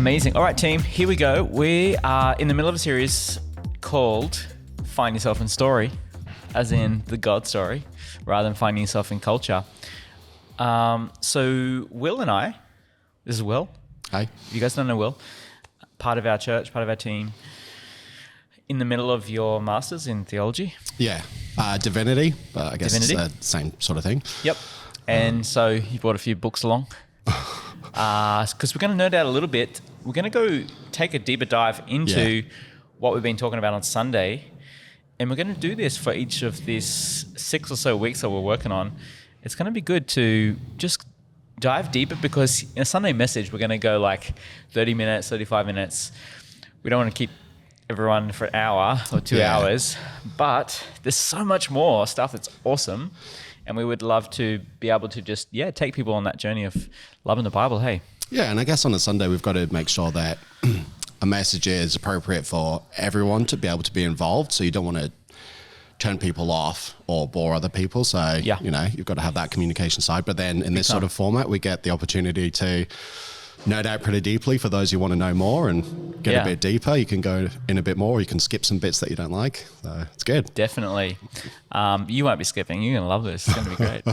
Amazing. All right, team, here we go. We are in the middle of a series called Find Yourself in Story, as in the God story, rather than finding yourself in culture. So Will and I, this is Will. Hi. You guys don't know Will. Part of our church, part of our team. In the middle of your master's in theology. Yeah. Divinity, but I guess Divinity. it's the same sort of thing. Yep. And so you brought a few books along. Because we're going to nerd out a little bit. We're going to go take a deeper dive into what we've been talking about on Sunday. And we're going to do this for each of these 6 or so weeks that we're working on. It's going to be good to just dive deeper, because in a Sunday message, we're going to go like 30 minutes, 35 minutes. We don't want to keep everyone for an hour or 2 hours, but there's so much more stuff that's awesome. And we would love to be able to just, take people on that journey of loving the Bible. Hey. Yeah. And I guess on a Sunday, we've got to make sure that a message is appropriate for everyone to be able to be involved. So you don't want to turn people off or bore other people. So, you've got to have that communication side. But then in this sort of format, we get the opportunity to nerd out pretty deeply for those who want to know more and get a bit deeper. You can go in a bit more, or you can skip some bits that you don't like. So it's good. Definitely. You won't be skipping. You're going to love this. It's going to be great.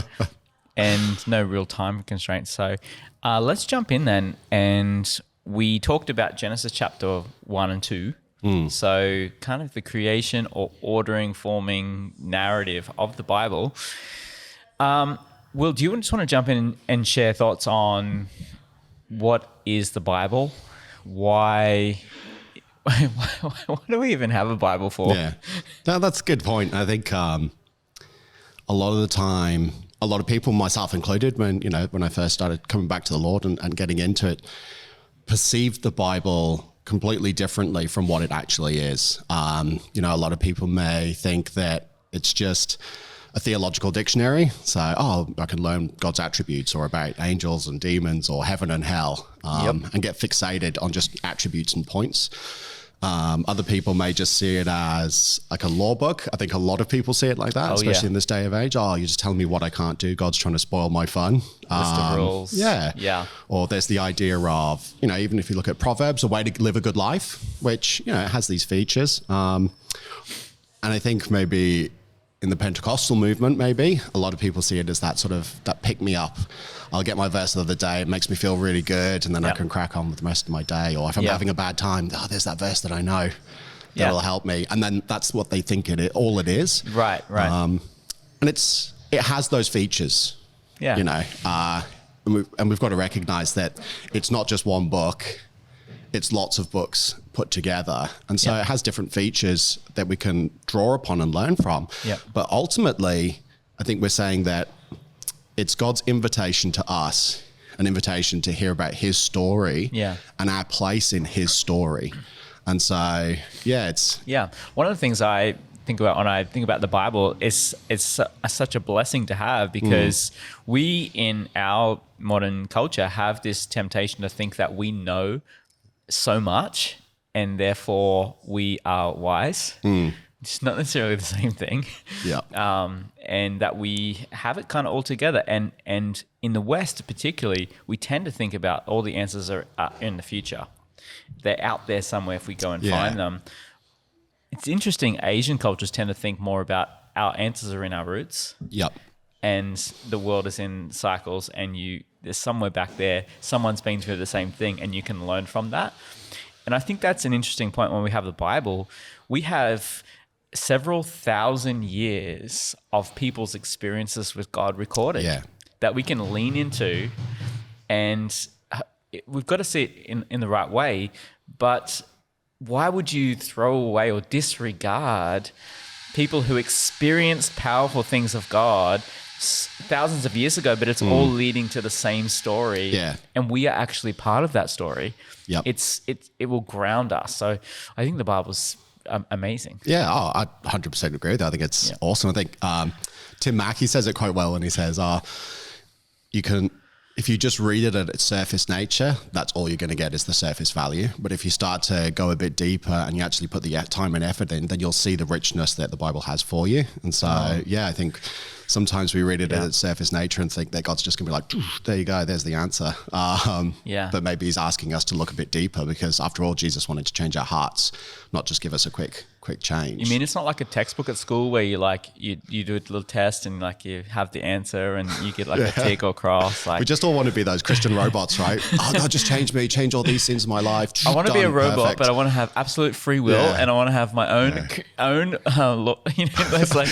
And no real time constraints. So let's jump in then. And we talked about Genesis chapter 1 and 2. So kind of the creation or ordering, forming narrative of the Bible. Will, do you just want to jump in and share thoughts on what is the Bible? Why do we even have a Bible for? Yeah, no, that's a good point. I think a lot of the time, a lot of people, myself included, when I first started coming back to the Lord and getting into it, perceived the Bible completely differently from what it actually is. A lot of people may think that it's just a theological dictionary. So, I can learn God's attributes or about angels and demons or heaven and hell, and get fixated on just attributes and points. Other people may just see it as like a law book. I think a lot of people see it like that, especially in this day of age. You're just telling me what I can't do. God's trying to spoil my fun. List of rules. Yeah. Or there's the idea of, even if you look at Proverbs, a way to live a good life, which, it has these features. And I think maybe in the Pentecostal movement, maybe a lot of people see it as that sort of, that pick me up. I'll get my verse of the day. It makes me feel really good. And then I can crack on with the rest of my day. Or if I'm having a bad time, there's that verse that I know that'll help me. And then that's what they think all it is. Right. And it has those features, and we've got to recognize that it's not just one book. It's lots of books put together. And so it has different features that we can draw upon and learn from. But ultimately, I think we're saying that it's God's invitation to us, an invitation to hear about his story and our place in his story. And so, it's... Yeah. One of the things I think about when I think about the Bible is it's such a blessing to have, because we in our modern culture have this temptation to think that we know so much and therefore we are wise. It's not necessarily the same thing. And that we have it kind of all together. And in the West particularly, we tend to think about all the answers are in the future. They're out there somewhere if we go and find them. It's interesting, Asian cultures tend to think more about our answers are in our roots. And the world is in cycles, and there's somewhere back there, someone's been through the same thing, and you can learn from that. And I think that's an interesting point when we have the Bible. We have several thousand years of people's experiences with God recorded that we can lean into, and we've got to see it in the right way. But why would you throw away or disregard people who experienced powerful things of God thousands of years ago, but it's all leading to the same story. And we are actually part of that story. It will ground us. So I think the Bible's amazing. I 100% agree with that. I think it's awesome. I think Tim Mackey says it quite well, and he says, if you just read it at its surface nature, that's all you're going to get is the surface value. But if you start to go a bit deeper and you actually put the time and effort in, then you'll see the richness that the Bible has for you. And so, I think sometimes we read it at its surface nature and think that God's just going to be like, there you go, there's the answer. But maybe he's asking us to look a bit deeper, because after all, Jesus wanted to change our hearts, not just give us a quick change. You mean it's not like a textbook at school where you do a little test and like you have the answer and you get like a tick or cross? Like, we just all want to be those Christian robots, right? Oh, God, just change me, change all these sins in my life. I want to be a robot, perfect. but I want to have absolute free will, and I want to have my own. It's like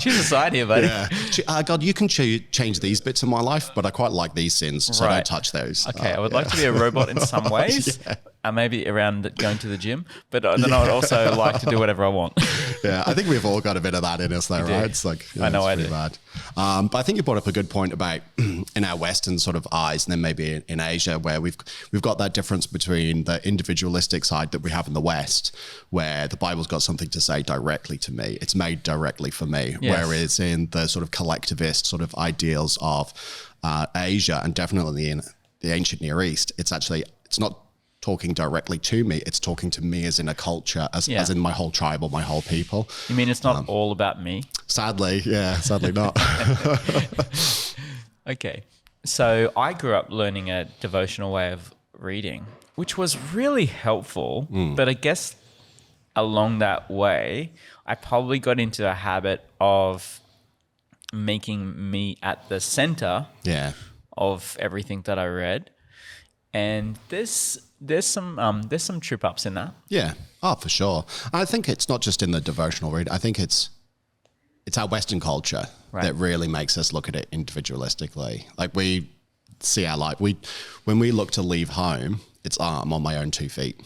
choose a side here, buddy. Yeah. God, you can change these bits in my life, but I quite like these sins, so don't touch those. Okay, I would like to be a robot in some ways. Maybe around going to the gym, but then I would also like to do whatever I want. I think we've all got a bit of that in us, though, right? It's like, I know I do. Bad. But I think you brought up a good point about in our Western sort of eyes, and then maybe in Asia, where we've got that difference between the individualistic side that we have in the West, where the Bible's got something to say directly to me. It's made directly for me. Yes. Whereas in the sort of collectivist sort of ideals of Asia, and definitely in the ancient Near East, it's not talking directly to me, it's talking to me as in a culture, as in my whole tribe or my whole people. You mean it's not all about me? Sadly not. Okay. So I grew up learning a devotional way of reading, which was really helpful. But I guess along that way, I probably got into a habit of making me at the center of everything that I read. And there's some trip ups in that. Yeah. Oh, for sure. I think it's not just in the devotional read. I think it's our Western culture that really makes us look at it individualistically. Like we see our life. When we look to leave home, it's I'm on my own 2 feet.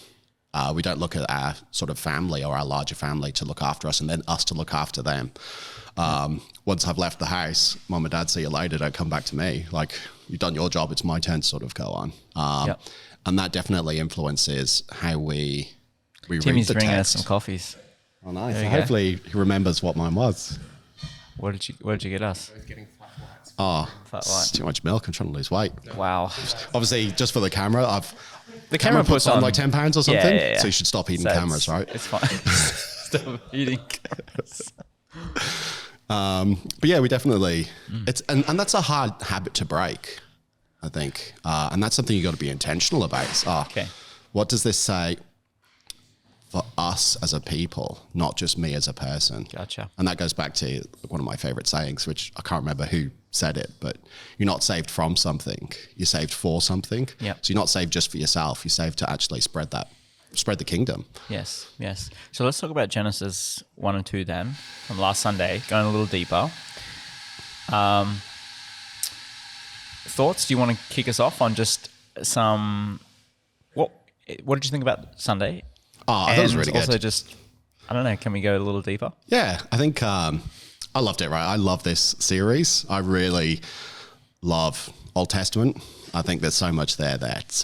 We don't look at our sort of family or our larger family to look after us and then us to look after them. Once I've left the house, mom and dad, see you later, don't come back to me. Like, you've done your job, it's my turn to sort of go on. And that definitely influences how we read the text. Timmy's bringing us some coffees. Oh, nice. So hopefully he remembers what mine was. What did you get us? I was getting flat whites. Oh, Flat it's white. too much milk. I'm trying to lose weight. Wow. Obviously, just for the camera, The camera puts on like 10 pounds or something. Yeah. So you should stop eating So cameras, right? It's fine. Stop eating cameras. But yeah, we definitely and that's a hard habit to break, I think, and that's something you got to be intentional about. What does this say for us as a people, not just me as a person? Gotcha. And that goes back to one of my favorite sayings, which I can't remember who said it, but you're not saved from something, you're saved for something. Yeah. So you're not saved just for yourself, you're saved to actually spread the kingdom. Yes. So let's talk about Genesis 1 and 2 then, from last Sunday, going a little deeper. Thoughts? Do you want to kick us off on just some... What did you think about Sunday? Oh, that was really good. Also just, I don't know, can we go a little deeper? Yeah, I think I loved it, right? I love this series. I really love Old Testament. I think there's so much there that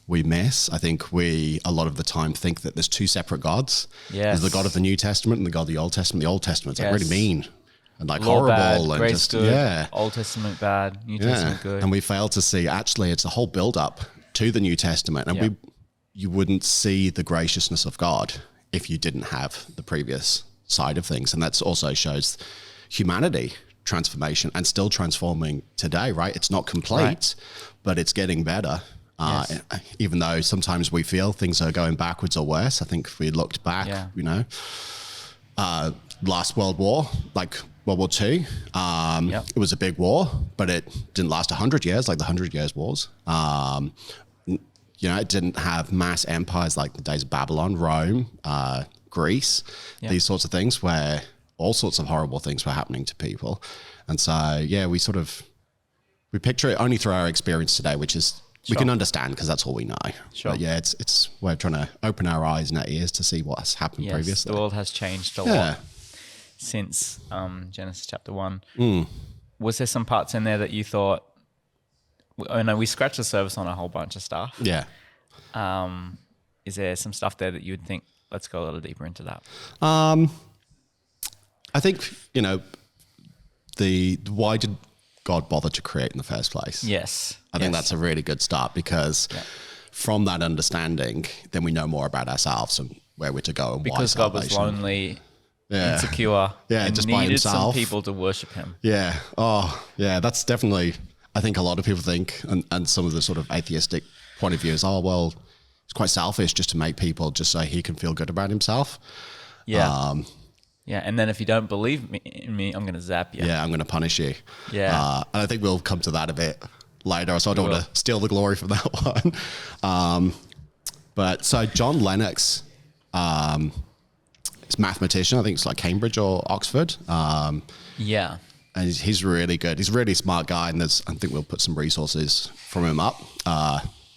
we miss. I think we, a lot of the time, think that there's two separate gods. Yes. There's the God of the New Testament and the God of the Old Testament. The Old Testament's like really mean and like Law horrible bad, and grace just, good, Old Testament bad, New Testament good. And we fail to see, actually, it's a whole build-up to the New Testament. And you wouldn't see the graciousness of God if you didn't have the previous side of things. And that also shows humanity transformation and still transforming today, right? It's not complete, but it's getting better. Even though sometimes we feel things are going backwards or worse. I think if we looked back, last World War, like World War II, it was a big war, but it didn't last 100 years like the 100 Years' Wars. It didn't have mass empires like the days of Babylon, Rome, Greece, these sorts of things where all sorts of horrible things were happening to people. And so, we picture it only through our experience today, which is, we can understand because that's all we know. But we're trying to open our eyes and our ears to see what has happened previously. The world has changed a lot since Genesis chapter 1. Was there some parts in there that you thought, I know we scratched the surface on a whole bunch of stuff. Yeah. Is there some stuff there that you would think, let's go a little deeper into that? I think, why did God bothered to create in the first place. Yes. I think that's a really good start, because from that understanding, then we know more about ourselves and where we're to go and because why God was salvation. lonely, insecure, and just by needed some himself. people to worship him. Yeah. Oh, yeah. That's definitely, I think a lot of people think, and some of the sort of atheistic point of view is, oh, well, it's quite selfish just to make people just so he can feel good about himself. Yeah. Yeah. And then if you don't believe in me, I'm going to zap you. Yeah, I'm going to punish you. Yeah. And I think we'll come to that a bit later, so I don't want to steal the glory from that one. But so John Lennox, is a mathematician. I think it's like Cambridge or Oxford. Yeah. And he's really good. He's a really smart guy, and I think we'll put some resources from him up.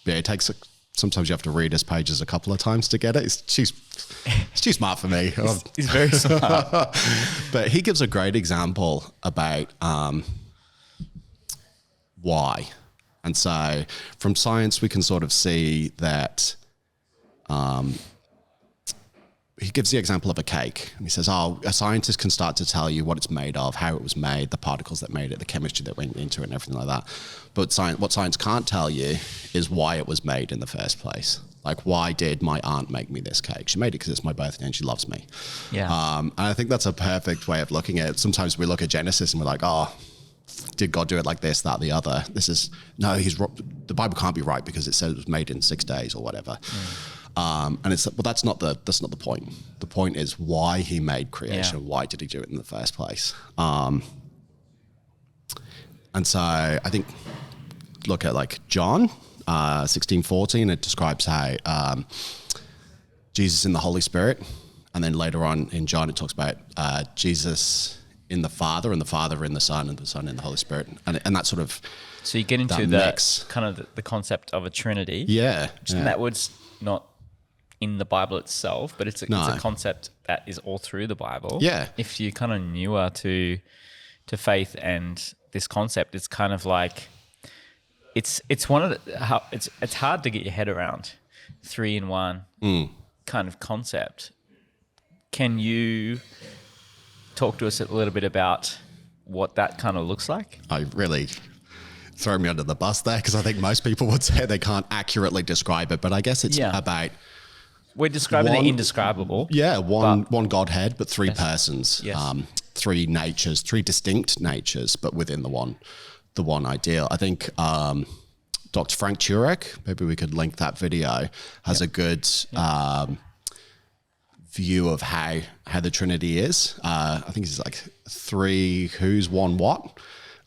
It takes sometimes you have to read his pages a couple of times to get it. It's too smart for me. He's very smart. But he gives a great example about why. And so from science, we can sort of see that he gives the example of a cake. And he says, a scientist can start to tell you what it's made of, how it was made, the particles that made it, the chemistry that went into it and everything like that. But what science can't tell you is why it was made in the first place. Like, why did my aunt make me this cake? She made it because it's my birthday and she loves me. Yeah. And I think that's a perfect way of looking at it. Sometimes we look at Genesis and we're like, did God do it like this, that, the other? The Bible can't be right because it says it was made in 6 days or whatever. And that's not the point. The point is why he made creation. Yeah. Why did he do it in the first place? And so I think look at like John 16:14. It describes how Jesus in the Holy Spirit, and then later on in John it talks about Jesus in the Father, and the Father in the Son, and the Son in the Holy Spirit, and that sort of. So you get into that kind of the concept of a Trinity. Yeah. And that word's not in the Bible itself, but it's a concept that is all through the Bible. Yeah. If you're kind of newer to faith and this concept, it's kind of like it's one of the it's hard to get your head around 3 in 1 kind of concept. Can you talk to us a little bit about what that kind of looks like? I really throw me under the bus there, because I think most people would say they can't accurately describe it, but I guess it's about. We're describing the indescribable. Yeah, one Godhead, but 3 persons. Yes. 3 natures, 3 distinct natures, but within the one ideal. I think Dr. Frank Turek, maybe we could link that video, has a good view of how the Trinity is. I think it's like 3 who's, 1 what,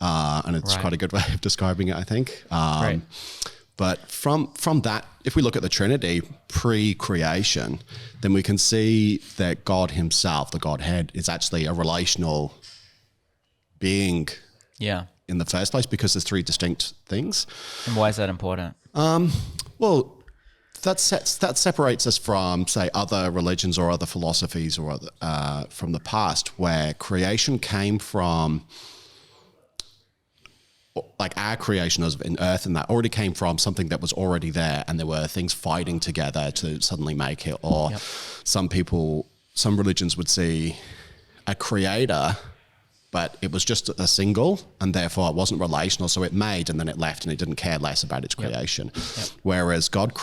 and it's quite a good way of describing it, I think. Right. But from that, if we look at the Trinity pre-creation, then we can see that God himself, the Godhead, is actually a relational being in the first place, because there's 3 distinct things. And why is that important? Well, that separates us from, say, other religions or other philosophies or other, from the past, where creation came from, like our creation in earth, and that already came from something that was already there, and there were things fighting together to suddenly make it. Or some religions would see a creator, but it was just a single, and therefore it wasn't relational. So it made, and then it left, and it didn't care less about its creation. Whereas God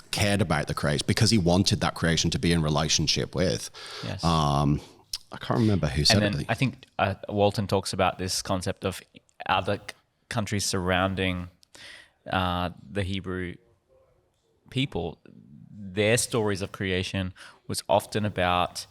cared about the creation because he wanted that creation to be in relationship with. Yes. I can't remember who said it. I think Walton talks about this concept of other countries surrounding the Hebrew people. Their stories of creation was often about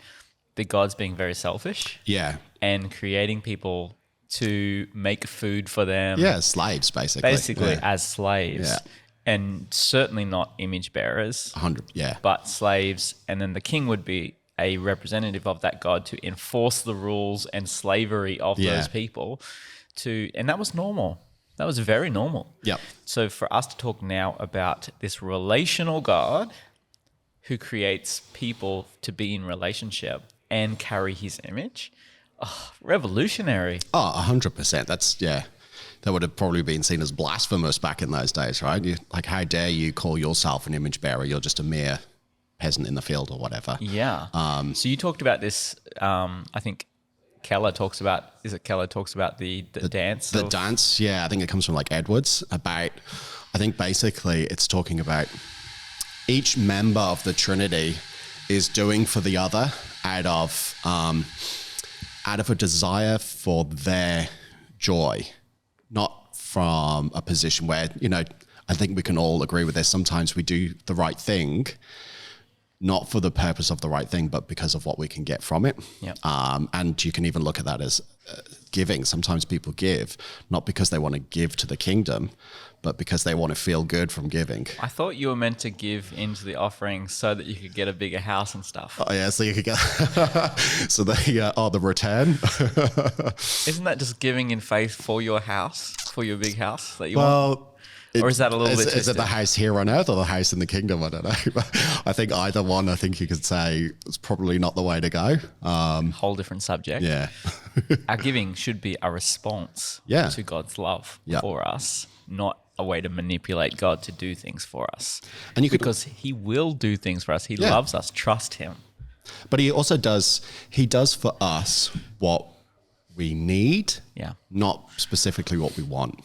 the gods being very selfish. Yeah. And creating people to make food for them. Yeah, slaves, basically. As slaves. Yeah. And certainly not image bearers. 100, yeah. But slaves. And then the king would be a representative of that God to enforce the rules and slavery of those people. And that was normal. That was very normal. Yep. So for us to talk now about this relational God who creates people to be in relationship and carry his image, revolutionary. 100%. That would have probably been seen as blasphemous back in those days, right? Like, how dare you call yourself an image bearer? You're just a mere peasant in the field or whatever. Yeah. So you talked about this, I think, Keller talks about, is it Keller talks about the dance? The dance, yeah, I think it comes from like Edwards about, I think basically it's talking about each member of the Trinity is doing for the other out of a desire for their joy, not from a position where, I think we can all agree with this. Sometimes we do the right thing, not for the purpose of the right thing, but because of what we can get from it. Yep. And you can even look at that as giving. Sometimes people give, not because they want to give to the kingdom, but because they want to feel good from giving. I thought you were meant to give into the offering so that you could get a bigger house and stuff. Oh yeah, so you could get the return. Isn't that just giving in faith for your house, for your big house that you want? Or is that a little bit twisted? Is it the house here on earth or the house in the kingdom? I don't know. I think either one, I think you could say it's probably not the way to go. Whole different subject. Yeah. Our giving should be a response to God's love for us, not a way to manipulate God to do things for us. And because he will do things for us. He loves us. Trust him. But he also does for us what we need, not specifically what we want.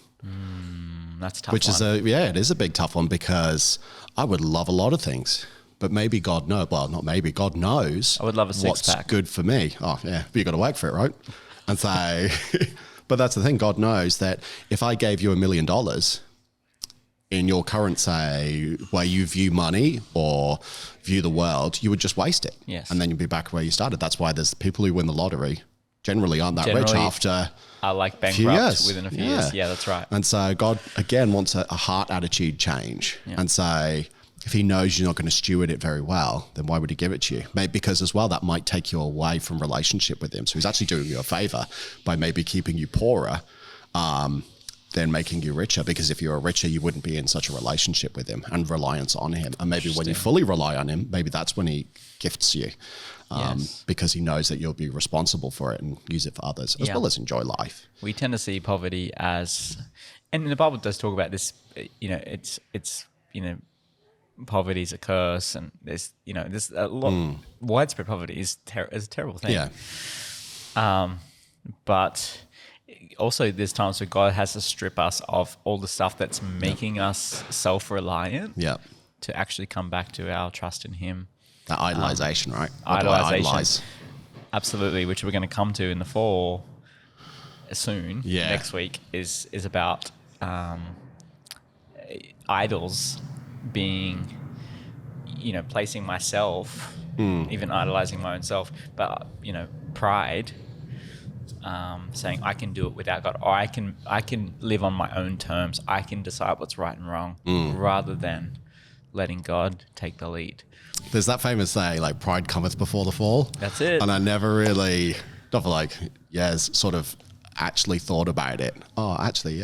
That's a tough. Which is it is a big tough one, because I would love a lot of things, but maybe God knows. Well, not maybe. God knows. I would love a what's six-pack. Good for me. Oh yeah, but you got to work for it, right? And so, but that's the thing. God knows that if I gave you $1 million in your current, say, way you view money or view the world, you would just waste it. Yes. And then you'd be back where you started. That's why there's people who win the lottery generally aren't that rich after. Are like bankrupt within a few years. Yeah, that's right. And so God, again, wants a heart attitude change. Yeah. And so if he knows you're not going to steward it very well, then why would he give it to you? Maybe because as well, that might take you away from relationship with him. So he's actually doing you a favor by maybe keeping you poorer than making you richer. Because if you were richer, you wouldn't be in such a relationship with him and reliance on him. And maybe when you fully rely on him, maybe that's when he gifts you. Because he knows that you'll be responsible for it and use it for others, as well as enjoy life. We tend to see poverty as, and the Bible does talk about this, it's poverty is a curse, and there's a lot, widespread poverty is a terrible thing. Yeah. But also there's times where God has to strip us of all the stuff that's making us self-reliant to actually come back to our trust in him. That idolization, right? Idolization. Absolutely, which we're going to come to in the fall soon. Yeah. Next week is about idols being, placing myself, even idolizing my own self, but pride, saying I can do it without God, or I can live on my own terms. I can decide what's right and wrong, rather than letting God take the lead. There's that famous saying, like, pride cometh before the fall. That's it. And I never really, not for like, sort of actually thought about it. Oh, actually,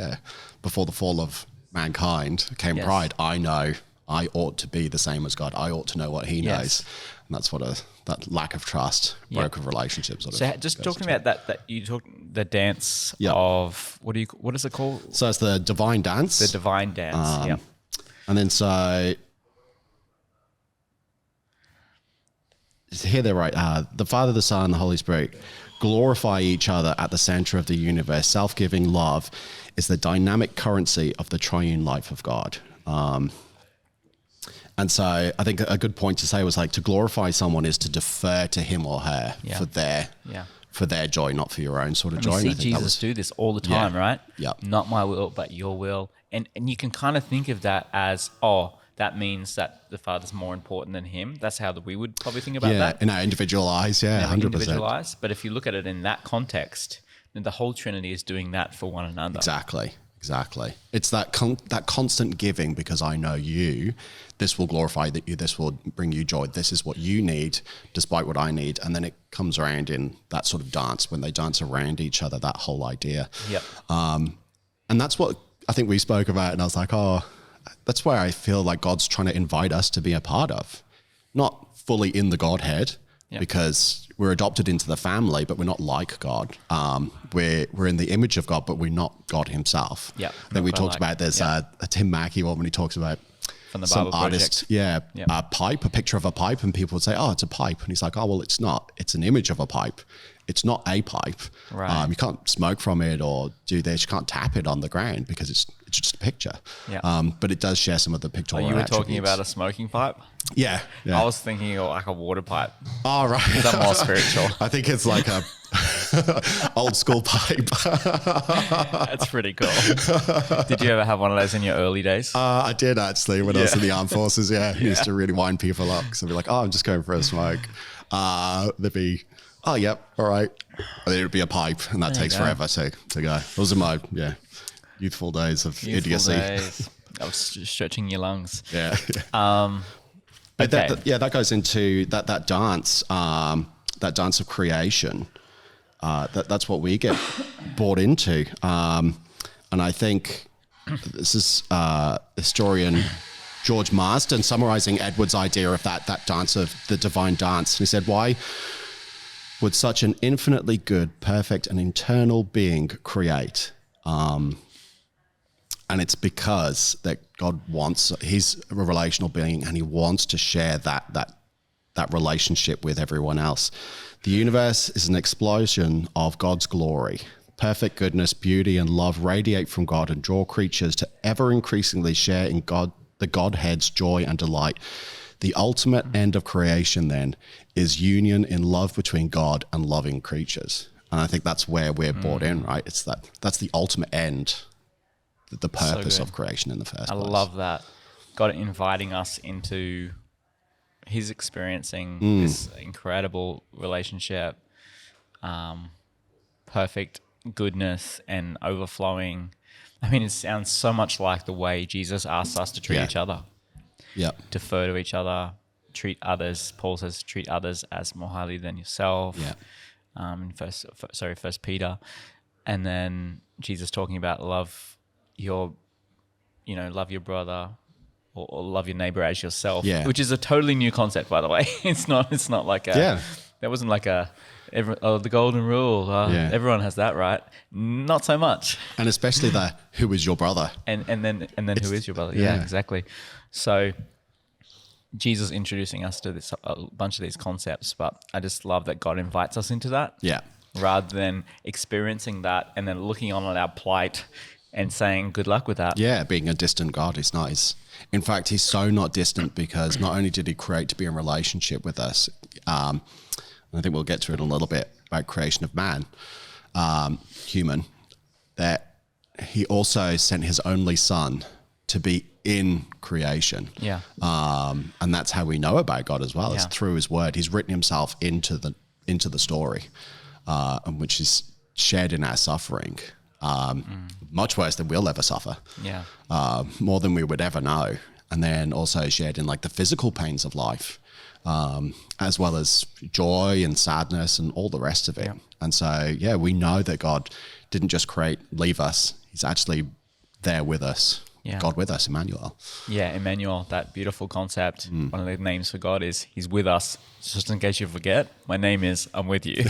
before the fall of mankind came pride. I know I ought to be the same as God. I ought to know what he knows. And that's what that lack of trust, broken relationships. So just talking about that you talk the dance of, what is it called? So it's the divine dance. The divine dance, And then so... Here they're right. The Father, the Son, and the Holy Spirit glorify each other at the center of the universe. Self-giving love is the dynamic currency of the triune life of God. And so I think a good point to say was, like, to glorify someone is to defer to him or her for their joy, not for your own sort of joy. We see Jesus do this all the time, right? Yeah. Not my will, but your will. And you can kind of think of that as, that means that the Father's more important than him. That's how we would probably think about that. In our individual eyes, 100%. Individual eyes. But if you look at it in that context, then the whole Trinity is doing that for one another. Exactly. It's that constant giving, because I know you. This will glorify you. This will bring you joy. This is what you need, despite what I need. And then it comes around in that sort of dance, when they dance around each other, that whole idea. Yep. And that's what I think we spoke about. And I was like, that's where I feel like God's trying to invite us to be a part of. Not fully in the Godhead, because we're adopted into the family, but we're not like God. We're in the image of God, but we're not God himself. Yeah. Then we talked about, there's a Tim Mackey one when he talks about from the some Bible artist, a pipe, a picture of a pipe, and people would say, it's a pipe. And he's like, well, it's not. It's an image of a pipe. It's not a pipe. Right. You can't smoke from it or do this. You can't tap it on the ground because it's just a picture. Yeah. But it does share some of the pictorial You were talking attributes. about a smoking pipe? Yeah. I was thinking of like a water pipe. Oh, right. Is that more spiritual? I think it's like a old school pipe. That's pretty cool. Did you ever have one of those in your early days? I did actually when I was in the armed forces. Yeah. I used to really wind people up because I'd be like, oh, I'm just going for a smoke. They'd be, oh, yep, all right. And then it'd be a pipe and that takes forever to go. Those are my, youthful days of idiocy. Days. I was stretching your lungs. Yeah. Okay. That goes into that dance of creation. That's what we get brought into. And I think this is historian George Marsden summarizing Edward's idea of that dance, of the divine dance. And he said, why would such an infinitely good, perfect, and eternal being create? And it's because that God wants, he's a relational being and he wants to share that relationship with everyone else. The universe is an explosion of God's glory. Perfect goodness, beauty, and love radiate from God and draw creatures to ever increasingly share in the Godhead's joy and delight. The ultimate end of creation, then, is union in love between God and loving creatures. And I think that's where we're brought in, right? It's that's the ultimate end, the purpose of creation in the first place. I love that. God inviting us into his experiencing this incredible relationship, perfect goodness and overflowing. I mean, it sounds so much like the way Jesus asks us to treat each other. Yeah. Defer to each other, treat others. Paul says, treat others as more highly than yourself. Yeah. In First Peter. And then Jesus talking about love your brother or love your neighbor as yourself, which is a totally new concept, by the way. It's not like that wasn't like the golden rule. Everyone has that, right? Not so much. And especially who is your brother? And then who is your brother? Yeah, exactly. So Jesus introducing us to a bunch of these concepts, but I just love that God invites us into that. Yeah. Rather than experiencing that and then looking on at our plight and saying, good luck with that. Yeah, being a distant God. He's not. In fact, he's so not distant because not only did he create to be in relationship with us, and I think we'll get to it in a little bit about creation of man, human, that he also sent his only son to be in creation. Yeah. And that's how we know about God as well. It's through his word. He's written himself into the story, and which is shared in our suffering. Much worse than we'll ever suffer. Yeah. More than we would ever know. And then also shared in like the physical pains of life, as well as joy and sadness and all the rest of it. Yeah. And so, we know that God didn't just leave us. He's actually there with us. Yeah. God with us, Emmanuel. Yeah, Emmanuel, that beautiful concept. One of the names for God is he's with us. Just in case you forget, my name is I'm with you.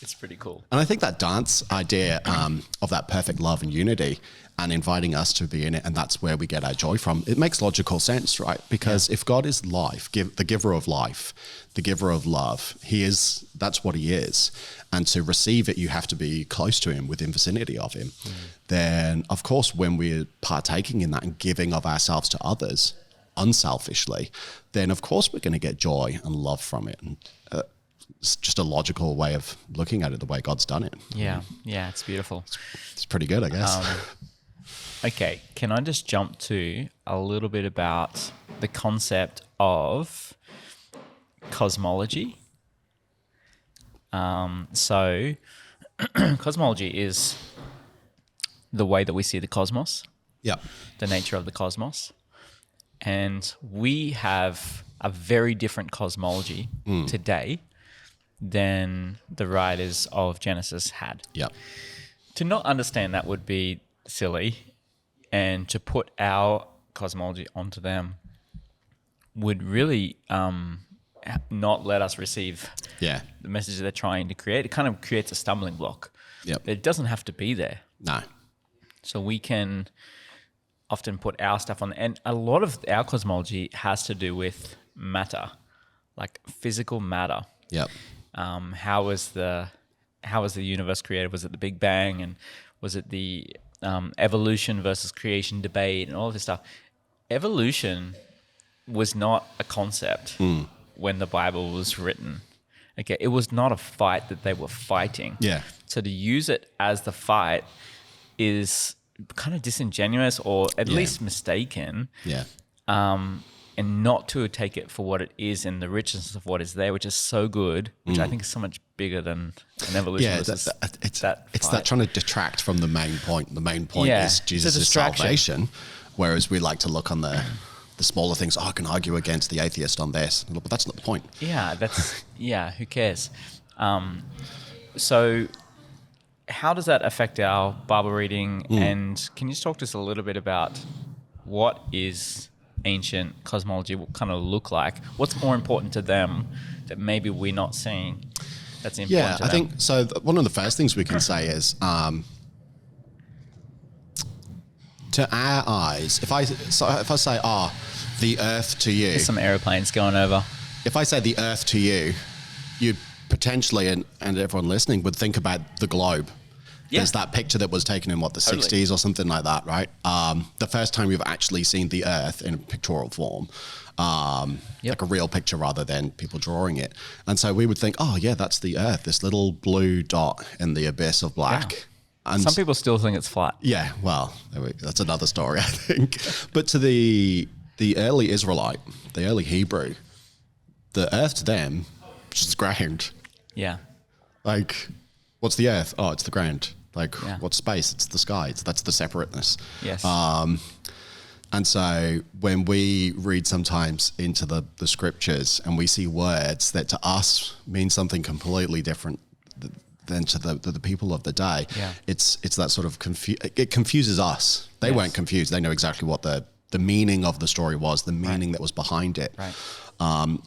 It's pretty cool. And I think that dance idea of that perfect love and unity and inviting us to be in it, and that's where we get our joy from, it makes logical sense, right? Because if God is life, the giver of life, the giver of love, that's what he is. And to receive it, you have to be close to him, within vicinity of him. Then, of course, when we're partaking in that and giving of ourselves to others unselfishly, then of course we're going to get joy and love from it. And it's just a logical way of looking at it, the way God's done it. Yeah, it's beautiful. It's pretty good, I guess. Okay, can I just jump to a little bit about the concept of cosmology? So cosmology is the way that we see the cosmos. Yeah. The nature of the cosmos. And we have a very different cosmology today than the writers of Genesis had. Yeah. To not understand that would be silly, and to put our cosmology onto them would really not let us receive the message they're trying to create. It kind of creates a stumbling block. Yep. It doesn't have to be there. No. So we can often put our stuff on, and a lot of our cosmology has to do with matter, like physical matter. Yep. how was the universe created? Was it the Big Bang, and was it the evolution versus creation debate and all of this stuff? Evolution was not a concept when the Bible was written. Okay, it was not a fight that they were fighting. Yeah. So to use it as the fight is kind of disingenuous, or at least mistaken. Yeah. And not to take it for what it is and the richness of what is there, which is so good, which I think is so much bigger than an evolution. Yeah, it's that trying to detract from the main point. The main point is Jesus' salvation, whereas we like to look on the smaller things. Oh, I can argue against the atheist on this, but that's not the point. Yeah, who cares? So how does that affect our Bible reading? And can you just talk to us a little bit about what is ancient cosmology, what kind of look like? What's more important to them that maybe we're not seeing that's important to them? I think so. One of the first things we can say is to our eyes, if I say, the earth to you. There's some aeroplanes going over. If I say the earth to you, you potentially, and everyone listening, would think about the globe. Yeah. There's that picture that was taken in the 60s or something like that, right? The first time we've actually seen the earth in pictorial form, like a real picture rather than people drawing it. And so we would think, oh yeah, that's the earth, this little blue dot in the abyss of black. Yeah. And some people still think it's flat. Yeah, well, that's another story, I think. But to the early Israelite, the early Hebrew, the earth to them is just ground. Yeah. Like, what's the earth? Oh, it's the ground. Like, what's space? It's the sky. That's the separateness. Yes. And so when we read sometimes into the scriptures and we see words that to us mean something completely different than to the people of the day, it's that sort of it confuses us. They weren't confused. They know exactly what the meaning of the story was, the meaning that was behind it. Right.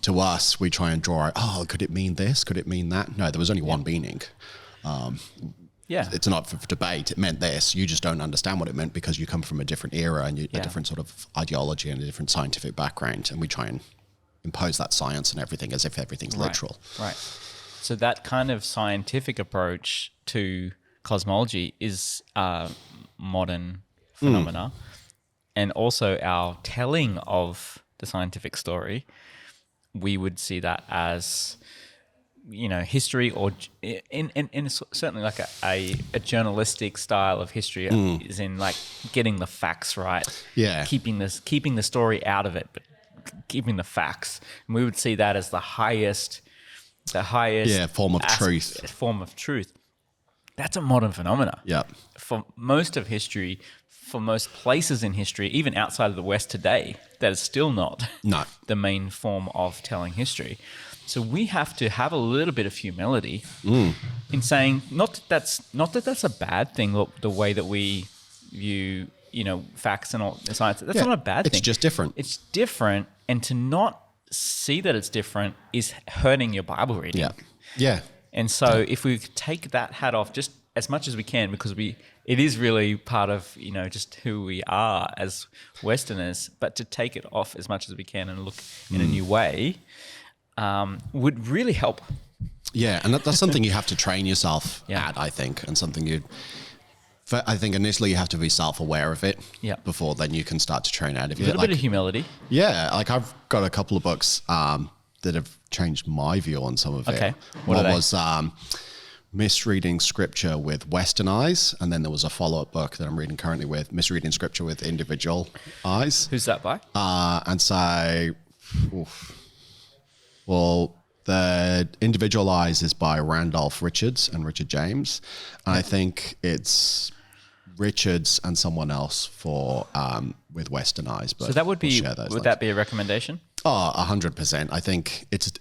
To us, we try and draw out, could it mean this? Could it mean that? No, there was only one meaning. It's not for debate. It meant this. You just don't understand what it meant because you come from a different era and a different sort of ideology and a different scientific background. And we try and impose that science and everything as if everything's literal. Right. So that kind of scientific approach to cosmology is modern phenomena. And also our telling of the scientific story, we would see that as, history, or in certainly like a journalistic style of history is in like getting the facts right. Yeah. Keeping the story out of it, but keeping the facts. And we would see that as the highest form of truth. That's a modern phenomena. Yeah. For most of history, for most places in history, even outside of the West today, that is still not the main form of telling history. So we have to have a little bit of humility in saying, not that that's a bad thing, the way that we view, facts and all science. That's not a bad thing. It's just different. It's different, and to not see that it's different is hurting your Bible reading. Yeah. Yeah. And so if we take that hat off just as much as we can, because it is really part of, just who we are as Westerners, but to take it off as much as we can and look in a new way would really help. Yeah, and that's something you have to train yourself at, I think, and something I think initially you have to be self-aware of it before then you can start to train out of it. A little bit of humility. Yeah, like I've got a couple of books that have changed my view on some of it. Okay, One was Misreading Scripture with Western Eyes, and then there was a follow-up book that I'm reading currently with Misreading Scripture with Individual Eyes. Who's that by? And so, the Individual Eyes is by Randolph Richards and Richard James. And I think it's Richards and someone else for with Western Eyes. But so that would be, we'll share those would that be a recommendation? Oh, 100%. I think it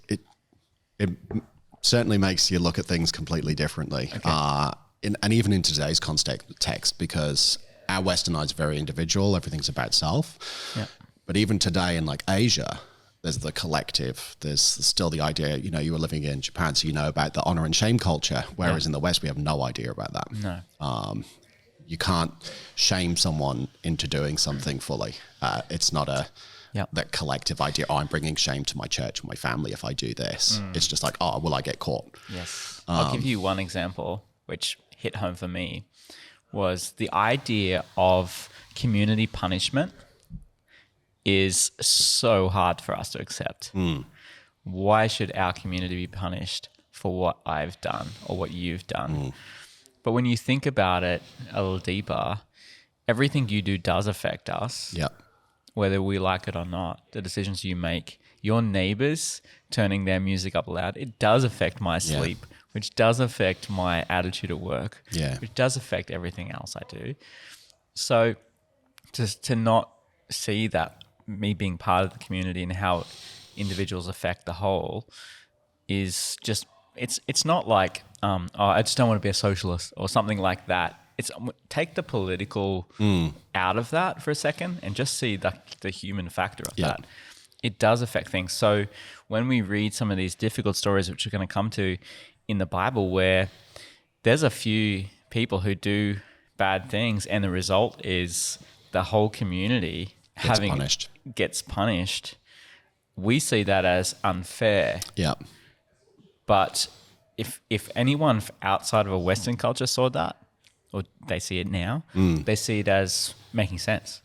certainly makes you look at things completely differently. Okay. And even in today's context, because our Western Eyes are very individual, everything's about self. Yeah. But even today in like Asia, there's the collective. There's still the idea, you were living in Japan, so you know about the honor and shame culture, whereas in the West, we have no idea about that. No. You can't shame someone into doing something fully. It's not Yep. that collective idea, I'm bringing shame to my church and my family if I do this. It's just like, oh, will I get caught? Yes. I'll give you one example which hit home for me, was the idea of community punishment is so hard for us to accept. Why should our community be punished for what I've done or what you've done? But when you think about it a little deeper, everything you do does affect us. Yeah. Whether we like it or not. The decisions you make, your neighbors turning their music up loud, it does affect my sleep, which does affect my attitude at work, which does affect everything else I do. So to not see that, me being part of the community and how individuals affect the whole, is just, it's not like, oh, I just don't want to be a socialist or something like that. It's take the political out of that for a second and just see the human factor of that. It does affect things. So when we read some of these difficult stories, which we're going to come to in the Bible, where there's a few people who do bad things and the result is the whole community gets punished, we see that as unfair. Yeah. But if anyone outside of a Western culture saw that, or they see it now, they see it as making sense.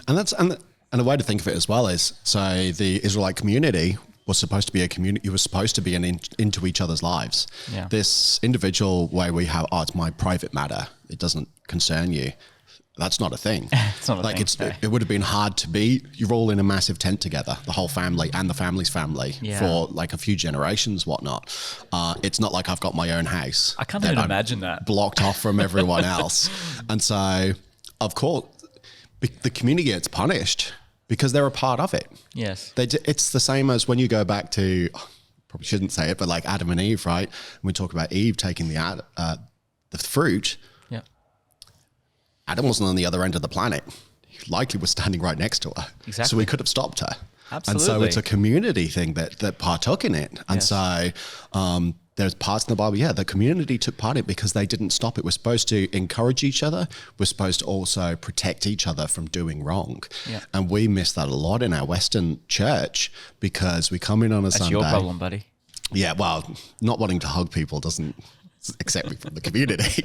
And a way to think of it as well is, so the Israelite community was supposed to be a community. It was supposed to be into each other's lives. Yeah. This individual way we have, oh, it's my private matter. It doesn't concern you. That's not a thing. It's not a thing. It would have been hard to be. You're all in a massive tent together, the whole family and the family's family for like a few generations, whatnot. It's not like I've got my own house. I can't even imagine that. Blocked off from everyone else. And so, of course, the community gets punished because they're a part of it. Yes. It's the same as when you go back to, probably shouldn't say it, but like Adam and Eve, right? When we talk about Eve taking the fruit. Yeah. Adam wasn't on the other end of the planet. He likely was standing right next to her. Exactly. So he could have stopped her. Absolutely. And so it's a community thing that partook in it. And so there's parts in the Bible, the community took part in it because they didn't stop it. We're supposed to encourage each other. We're supposed to also protect each other from doing wrong. Yeah. And we miss that a lot in our Western church because we come in on a Sunday. That's your problem, buddy. Yeah, well, not wanting to hug people doesn't accept me from the community.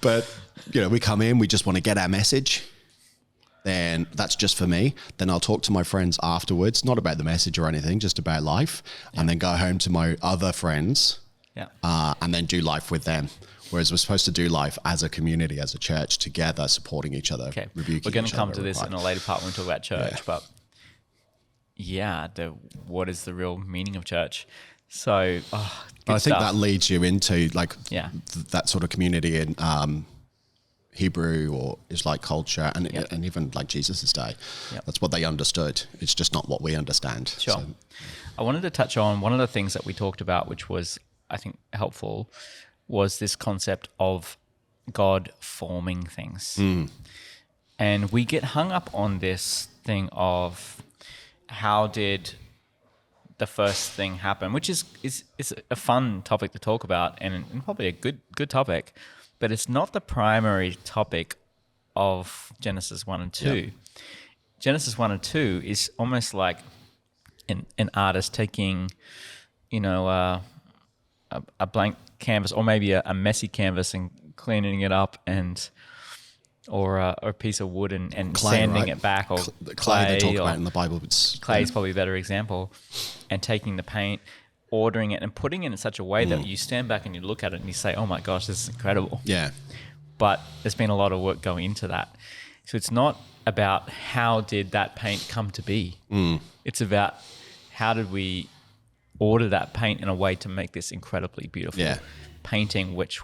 But, we come in, we just want to get our message. Then that's just for me. Then I'll talk to my friends afterwards, not about the message or anything, just about life. And then go home to my other friends and then do life with them. Whereas we're supposed to do life as a community, as a church, together, supporting each other, rebuking each other. We're going to come to this in a later part when we talk about church. But what is the real meaning of church? So I think that leads you into that sort of community in Hebrew or Israelite culture and even like Jesus' day. Yep. That's what they understood. It's just not what we understand. Sure. So, I wanted to touch on one of the things that we talked about, which was, I think, helpful, was this concept of God forming things. And we get hung up on this thing of how did the first thing happen, which is a fun topic to talk about and probably a good topic. But it's not the primary topic of Genesis 1 and 2. Yep. Genesis 1 and 2 is almost like an artist taking, a blank canvas or maybe a messy canvas and cleaning it up or a piece of wood and clay, sanding it back, or clay they talk about in the Bible. Clay is probably a better example. And taking the paint, ordering it and putting it in such a way that you stand back and you look at it and you say, oh my gosh, this is incredible. Yeah. But there's been a lot of work going into that. So it's not about how did that paint come to be. It's about how did we order that paint in a way to make this incredibly beautiful painting, which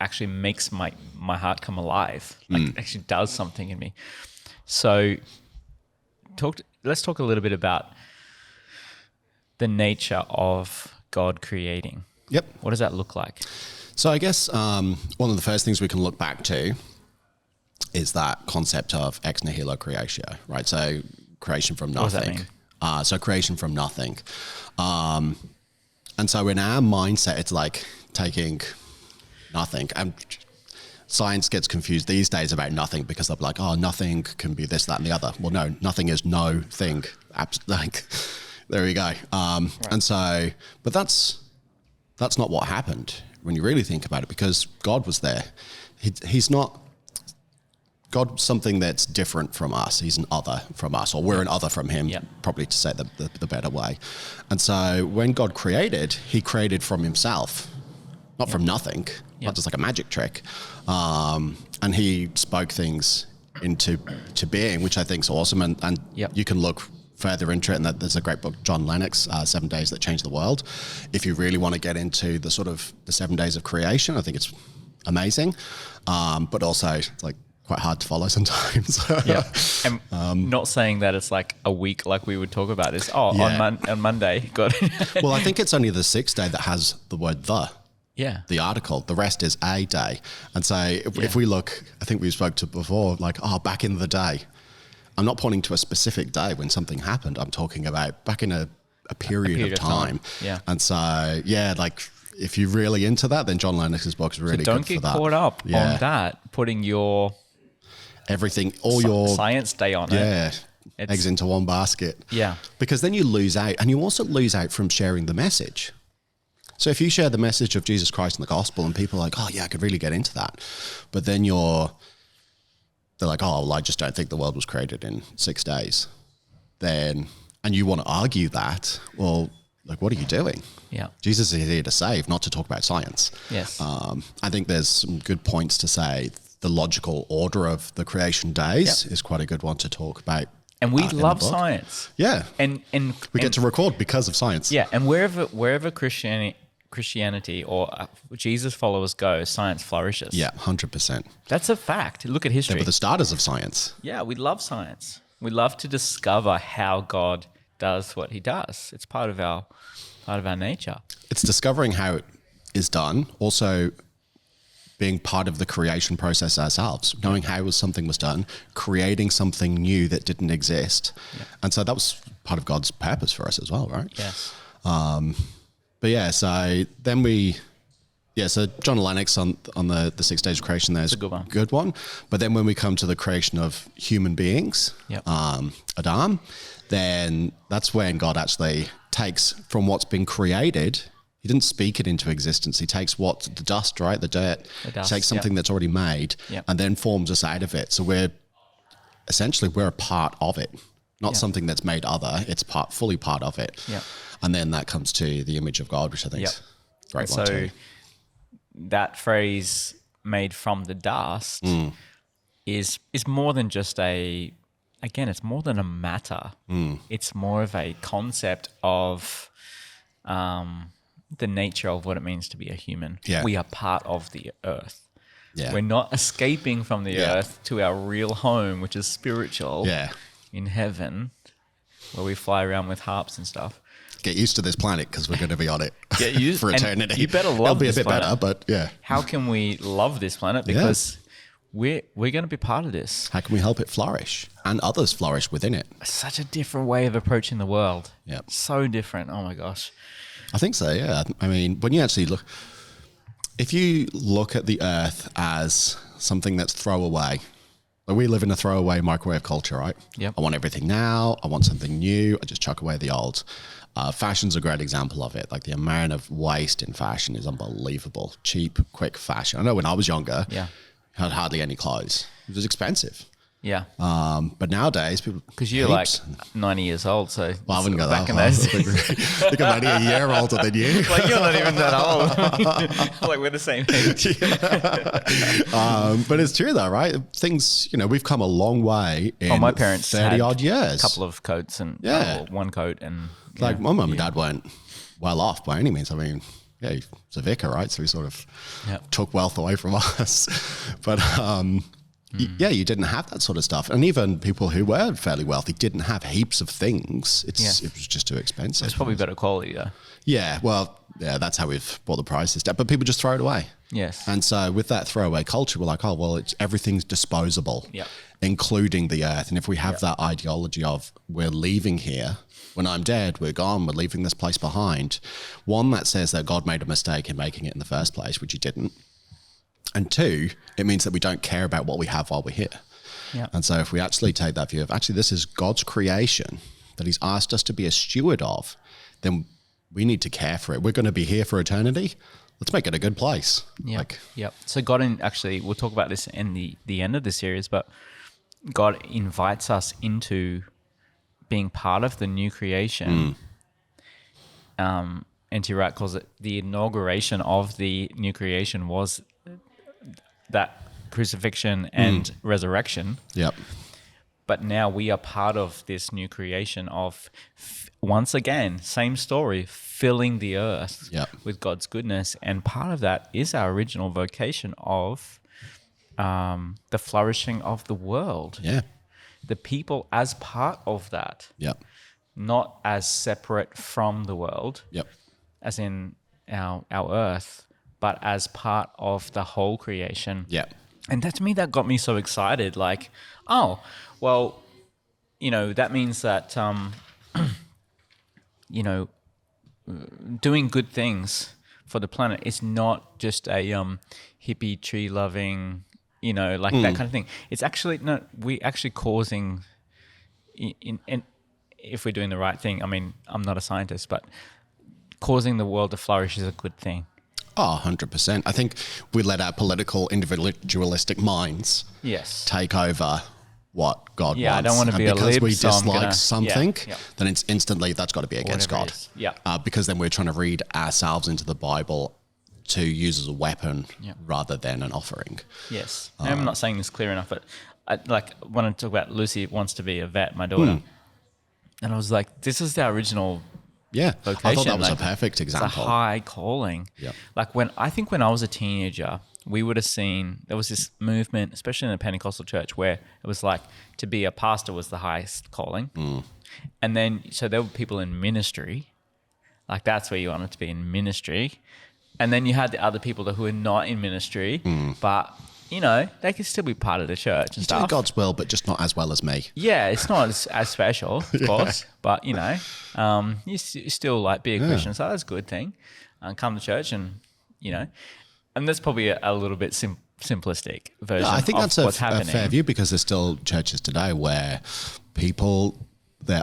actually makes my heart come alive. Like actually does something in me. So let's talk a little bit about the nature of God creating. Yep. What does that look like? So I guess one of the first things we can look back to is that concept of ex nihilo creatio, right? So creation from nothing. What does that mean? So creation from nothing. And so in our mindset, it's like taking nothing. And science gets confused these days about nothing because they'll be like, oh, nothing can be this, that, and the other. Well, no, nothing is no thing. Like, there we go. Right. And so, but that's not what happened when you really think about it, because God was there. He's not, God's something that's different from us. He's an other from us, or we're an other from him, probably to say the better way. And so when God created, he created from himself, not from nothing, not just like a magic trick. And he spoke things into being, which I think is awesome. And you can look further into it, and that there's a great book, John Lenox, 7 Days That Changed the World. If you really want to get into the sort of the 7 days of creation, I think it's amazing. But also it's like quite hard to follow sometimes. And not saying that it's like a week like we would talk about this. On Monday, God. Well, I think it's only the 6th day that has the word the article. The rest is a day. And so if we look, I think we spoke to before, like, back in the day, I'm not pointing to a specific day when something happened. I'm talking about back in a period of time. Yeah. And so, like, if you're really into that, then John Lennox's book is really good for that. Don't get caught up on that, putting your everything, all your science day on it. Yeah. Eggs into one basket. Yeah. Because then you lose out, and you also lose out from sharing the message. So if you share the message of Jesus Christ and the gospel, and people are like, oh yeah, I could really get into that. But then they're like, oh, well, I just don't think the world was created in 6 days. And you want to argue that, well, like, what are you doing? Yeah. Jesus is here to save, not to talk about science. Yes. I think there's some good points to say the logical order of the creation days is quite a good one to talk about. And we love science. Yeah. And we get to record because of science. Yeah. And wherever Christianity or Jesus followers go, science flourishes. Yeah, 100%. That's a fact. Look at history. They were the starters of science. Yeah, we love science. We love to discover how God does what he does. It's part of our nature. It's discovering how it is done, also being part of the creation process ourselves, knowing how something was done, creating something new that didn't exist. Yeah. And so that was part of God's purpose for us as well, right? Yes. But yeah, so then so John Lennox on the 6 days of creation, there's a good one. But then when we come to the creation of human beings, Adam, then that's when God actually takes from what's been created. He didn't speak it into existence. He takes the dust, right? The dirt, takes something that's already made and then forms us out of it. So we're a part of it, not something that's made other. It's fully part of it. Yeah. And then that comes to the image of God, which I think is a great one too. That phrase, made from the dust, is more than just it's more than a matter. It's more of a concept of the nature of what it means to be a human. Yeah. We are part of the earth. Yeah. We're not escaping from the earth to our real home, which is spiritual in heaven, where we fly around with harps and stuff. Get used to this planet because we're going to be on it for eternity. You better love this planet. It'll be a bit better, but yeah. How can we love this planet? Because we're going to be part of this. How can we help it flourish and others flourish within it? Such a different way of approaching the world. Yeah. So different. Oh my gosh. I think so, yeah. I mean, when you actually if you look at the earth as something that's throwaway, like we live in a throwaway microwave culture, right? Yep. I want everything now. I want something new. I just chuck away the old. Fashion's a great example of it. Like the amount of waste in fashion is unbelievable. Cheap, quick fashion. I know when I was younger, I had hardly any clothes. It was expensive. Yeah. But nowadays, people... Because you're like 90 years old, so... Well, I wouldn't go that far. I think I'm only a year older than you. Like, you're not even that old. Like, we're the same age. But it's true, though, right? Things, we've come a long way in my parents 30-odd years. A couple of coats and... one coat and... Like, my mum and dad weren't well off by any means. I mean... Yeah, he's a vicar, right? So he sort of took wealth away from us. But you didn't have that sort of stuff. And even people who were fairly wealthy didn't have heaps of things. It was just too expensive. It's probably better quality, though. Yeah, well, that's how we've brought the prices down. But people just throw it away. Yes. And so with that throwaway culture, we're like, everything's disposable, including the earth. And if we have that ideology of we're leaving here, when I'm dead, we're gone, we're leaving this place behind. One that says that God made a mistake in making it in the first place, which he didn't. And two, it means that we don't care about what we have while we're here. Yeah. And so if we actually take that view of actually this is God's creation that he's asked us to be a steward of, then we need to care for it. We're going to be here for eternity. Let's make it a good place. Yeah. So God, actually, we'll talk about this in the end of the series, but God invites us into being part of the new creation. N.T. Wright calls it the inauguration of the new creation was that crucifixion and resurrection. Yep. But now we are part of this new creation of, once again, same story, filling the earth with God's goodness. And part of that is our original vocation of the flourishing of the world. Yeah. The people as part of that. Yep. Not as separate from the world. Yep. As in our earth, but as part of the whole creation. Yep. And that, to me, that got me so excited. Like, oh, well, that means that, doing good things for the planet is not just a hippie, tree-loving, that kind of thing. It's actually, no, we actually causing, and if we're doing the right thing, I mean, I'm not a scientist, but causing the world to flourish is a good thing. Oh, 100%. I think we let our political, individualistic minds take over what God wants. I don't want to be a lib, because we so dislike something, then it's instantly, that's got to be against God. Because then we're trying to read ourselves into the Bible to use as a weapon rather than an offering. Yes. I'm not saying this clear enough, but when I talk about Lucy wants to be a vet, my daughter, and I was like, this is the original vocation. I thought that was a perfect example. It's a high calling. Like when I was a teenager, we would have seen, there was this movement, especially in the Pentecostal church, where it was like to be a pastor was the highest calling. And then, so there were people in ministry, like that's where you wanted to be, in ministry. And then you had the other people who were not in ministry, but they could still be part of the church and stuff. Doing God's will, but just not as well as me. Yeah, it's not as special, of course, but you still like be a Christian, so that's a good thing. Come to church and and that's probably a little bit simplistic version. I think of that's what's a happening. fair view, because there's still churches today where people they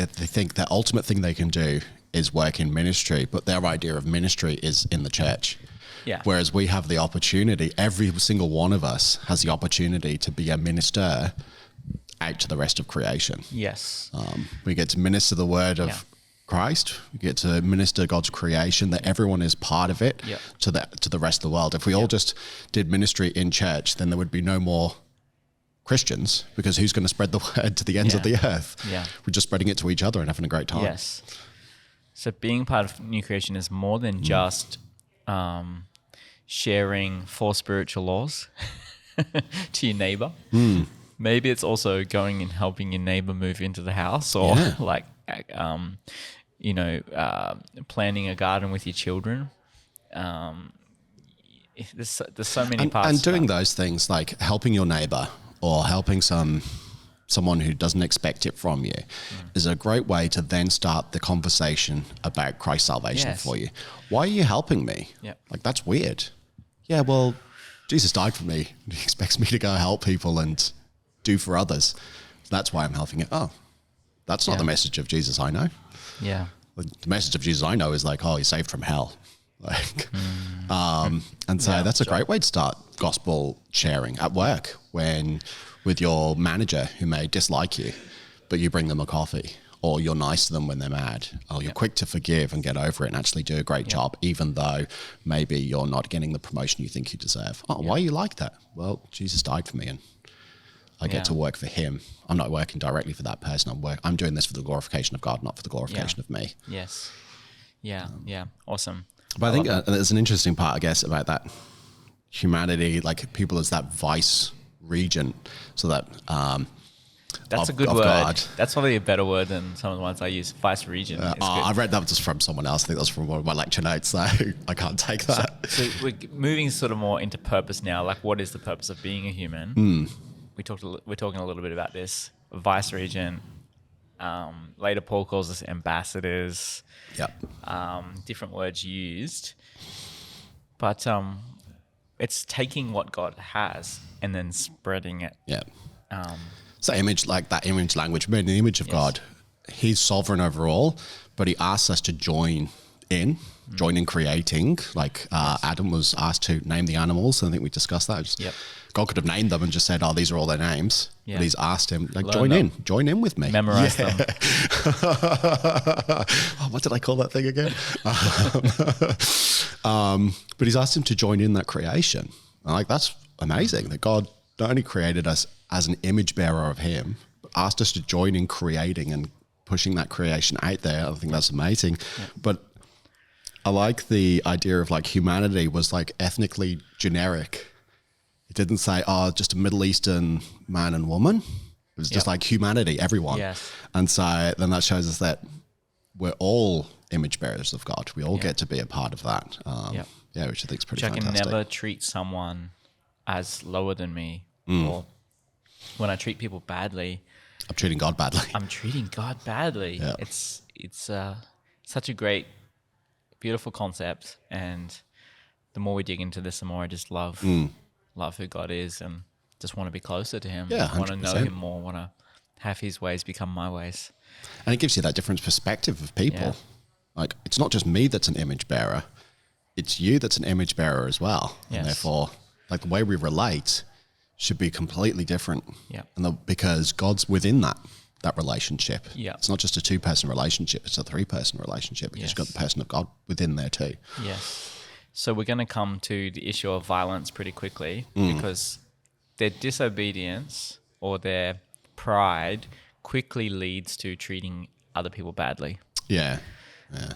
think the ultimate thing they can do is work in ministry, but their idea of ministry is in the church. Yeah. Whereas we have the opportunity, every single one of us has the opportunity to be a minister out to the rest of creation. Yes. We get to minister the word of Christ. We get to minister God's creation, that everyone is part of it to the rest of the world. If we all just did ministry in church, then there would be no more Christians, because who's going to spread the word to the ends of the earth? Yeah. We're just spreading it to each other and having a great time. Yes. So being part of new creation is more than just sharing 4 spiritual laws to your neighbor. Maybe it's also going and helping your neighbor move into the house, or planting a garden with your children. There's so many parts. And doing those things, like helping your neighbor or helping someone who doesn't expect it from you, is a great way to then start the conversation about Christ's salvation for you. Why are you helping me? Like, that's weird. Yeah, well, Jesus died for me. He expects me to go help people and do for others. That's why I'm helping it. Oh, that's not the message of Jesus I know. Yeah. The message of Jesus I know is like, oh, you're saved from hell. Like, and so that's a great way to start gospel sharing at work, when with your manager who may dislike you, but you bring them a coffee, or you're nice to them when they're mad, or you're quick to forgive and get over it and actually do a great job, even though maybe you're not getting the promotion you think you deserve. Oh, why are you like that? Well, Jesus died for me and I get to work for him. I'm not working directly for that person. I'm doing this for the glorification of God, not for the glorification of me. Yes. Yeah. Awesome. But I think there's an interesting part, I guess, about that humanity, like people as that vice regent, so that that's a good word. God. That's probably a better word than some of the ones I use. Vice regent. I read that just from someone else. I think that was from one of my lecture notes, so I can't take that. So we're moving sort of more into purpose now. Like, what is the purpose of being a human? We're talking a little bit about this. Vice regent. Later, Paul calls us ambassadors. Different words used. But it's taking what God has and then spreading it. Yeah. Um, So that image language, made in the image of God, he's sovereign over all, but he asks us to join in creating. Like Adam was asked to name the animals. I think we discussed that. God could have named them and just said, "Oh, these are all their names." Yeah. But he's asked him, like, Learn join in with me. memorize them. Oh, what did I call that thing again? But he's asked him to join in that creation. And like, that's amazing that God not only created us as an image bearer of him, but asked us to join in creating and pushing that creation out there. I think that's amazing. Yeah. But I like the idea of like humanity was like ethnically generic. It didn't say, oh, just a Middle Eastern man and woman. It was just like humanity, everyone. Yes. And so then that shows us that we're all image bearers of God. We all get to be a part of that. Yeah, which I think is pretty fantastic. I can never treat someone as lower than me, or when I treat people badly, I'm treating God badly. I'm treating God badly. Yeah. It's such a great, beautiful concept, and the more we dig into this, the more I just love who God is, and just want to be closer to him. Yeah, 100%. Want to know him more. Want to have his ways become my ways. And it gives you that different perspective of people. Yeah. Like, it's not just me that's an image bearer; it's you that's an image bearer as well. Yes. And therefore, like, the way we relate should be completely different. Yeah. And because God's within that relationship. Yeah. It's not just a 2-person relationship; it's a 3-person relationship because you've got the person of God within there too. Yes. So we're going to come to the issue of violence pretty quickly because their disobedience or their pride quickly leads to treating other people badly. Yeah.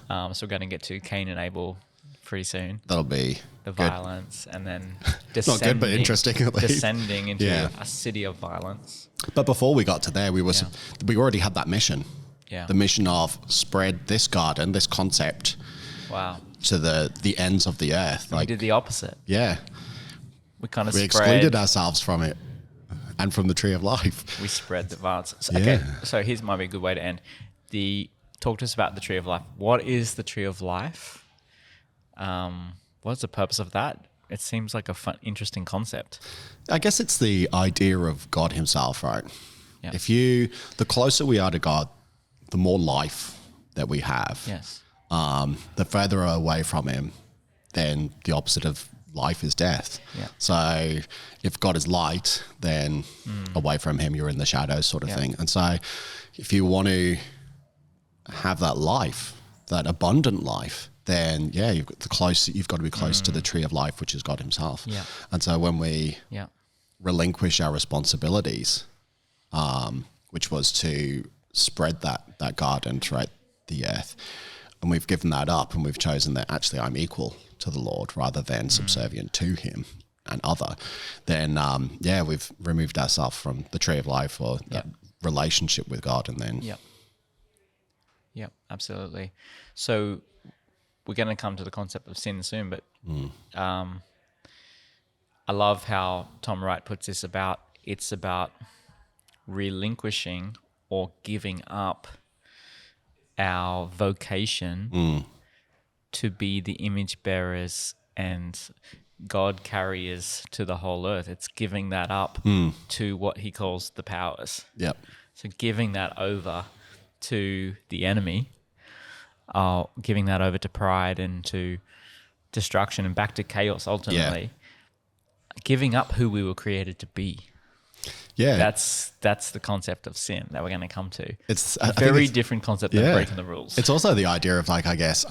So we're going to get to Cain and Abel pretty soon. That'll be the good. Violence, and then not good, but interesting. At least. Descending into a city of violence. But before we got to there, we already had that mission. Yeah. The mission of spread this garden, this concept. Wow. To the ends of the earth. Like, we did the opposite. Yeah. We excluded ourselves from it and from the tree of life. We spread the violence. So, okay, so here's might be a good way to end. Talk to us about the tree of life. What is the tree of life? What's the purpose of that? It seems like a fun, interesting concept. I guess it's the idea of God himself, right? Yeah. The closer we are to God, the more life that we have. Yes. The further away from him, then the opposite of life is death. Yeah. So if God is light, then away from him, you're in the shadows sort of thing. And so if you want to have that life, that abundant life, then you've got to be close to the tree of life, which is God himself. Yeah. And so when we relinquish our responsibilities, which was to spread that garden throughout the earth, and we've given that up and we've chosen that actually I'm equal to the Lord rather than subservient to him and other, then we've removed ourselves from the tree of life or that relationship with God. And then Yep, absolutely. So we're going to come to the concept of sin soon, but I love how Tom Wright puts this it's about relinquishing or giving up our vocation to be the image bearers and God carriers to the whole earth. It's giving that up to what he calls the powers. Yep. So giving that over to the enemy, giving that over to pride and to destruction and back to chaos ultimately. Giving up who we were created to be. Yeah, that's the concept of sin that we're going to come to. It's a very different concept than breaking the rules. It's also the idea of, like, I guess,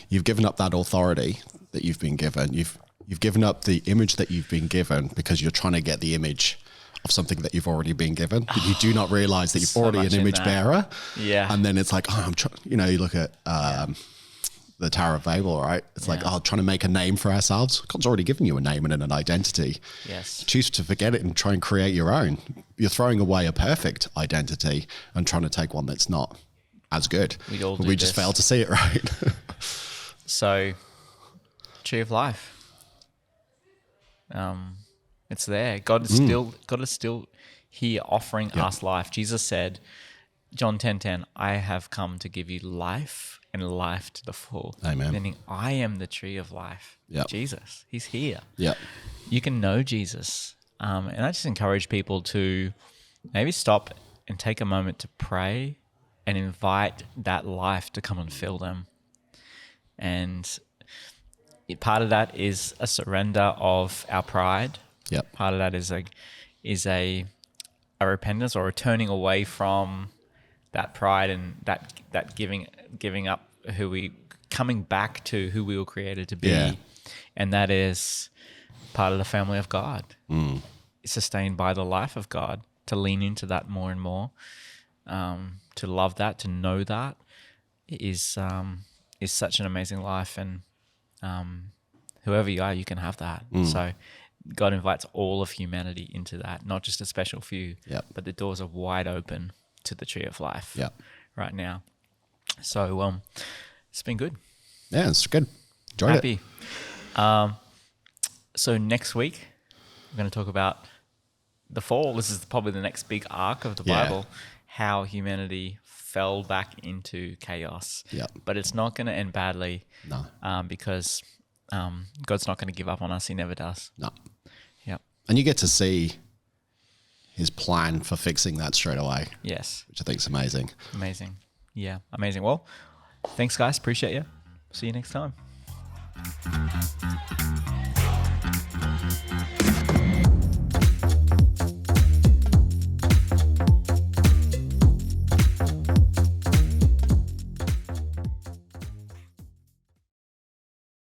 you've given up that authority that you've been given. You've given up the image that you've been given because you're trying to get the image of something that you've already been given. But you do not realize that you're already an image bearer. Yeah, and then it's like, I'm trying. You look at the Tower of Babel, right? It's like, trying to make a name for ourselves. God's already given you a name and an identity. Yes. Choose to forget it and try and create your own. You're throwing away a perfect identity and trying to take one that's not as good. We just fail to see it, right? So, tree of life. It's there. God is still here offering us life. Jesus said, John 10:10, I have come to give you life and life to the full. Amen. Meaning, I am the tree of life. Yep. Jesus, he's here. Yeah. You can know Jesus. And I just encourage people to maybe stop and take a moment to pray and invite that life to come and fill them. And part of that is a surrender of our pride. Yep. Part of that is a repentance or a turning away from that pride and that giving up coming back to who we were created to be. Yeah. And that is part of the family of God. It's sustained by the life of God, to lean into that more and more, to love that, to know that is such an amazing life. And whoever you are, you can have that. So God invites all of humanity into that, not just a special few, Yep. but the doors are wide open to the tree of life Yep. right now. So it's been good. Yeah, it's good. Enjoyed it. Happy. So next week, we're going to talk about the fall. This is probably the next big arc of the Bible, how humanity fell back into chaos. Yep. But it's not going to end badly. No. Because God's not going to give up on us. He never does. No. Yep. And you get to see his plan for fixing that straight away, Yes. which I think is amazing. Amazing. Yeah. Amazing. Well, thanks, guys. Appreciate you. See you next time.